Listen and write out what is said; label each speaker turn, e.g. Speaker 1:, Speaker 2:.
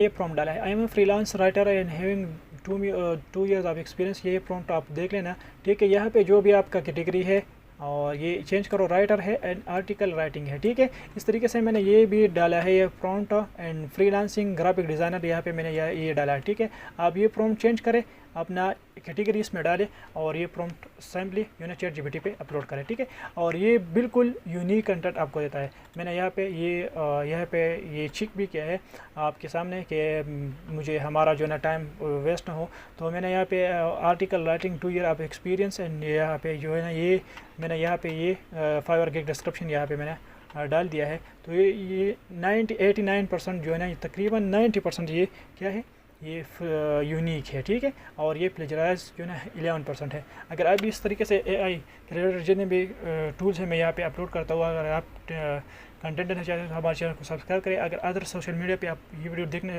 Speaker 1: ये प्रॉम्प्ट डाला है, I am a freelance writer and having 2 years of experience. ये प्रॉम्प्ट आप देख लेना, ठीक है। यहाँ पे जो भी आपका कैटेगरी है और ये चेंज करो, राइटर है एंड आर्टिकल राइटिंग है, ठीक है। इस तरीके से मैंने ये भी डाला है, ये prompt and freelancing graphic designer यहाँ पे मैंने ये डाला है, ठीक है। आप ये प्रॉम्प्ट चेंज करें, अपना कैटेगरी इसमें डालें और ये प्रॉम्प्ट सिंपली ChatGPT पे अपलोड करें, ठीक है। और ये बिल्कुल यूनिक कंटेंट आपको देता है। मैंने यहाँ पे ये चेक भी किया है आपके सामने कि मुझे हमारा जो है ना टाइम वेस्ट ना हो, तो मैंने यहाँ पे article writing 2 year of experience and यहाँ पे जो है ना ये मैंने यहाँ पे ये फाइवर के डिस्क्रिप्शन यहाँ पे मैंने डाल दिया है। तो ये 89% जो है ना, तकरीबन 90% ये क्या है, ये यूनिक है, ठीक है। और ये प्लेजराइज जो है ना 11% है। अगर आप भी इस तरीके से AI के रिलेटेड जितने भी टूल्स हैं मैं यहाँ पे अपलोड करता हूँ, अगर आप कंटेंट देना चाहते हैं तो हमारे चैनल को सब्सक्राइब करें। अगर अदर सोशल मीडिया पे आप ये वीडियो देखने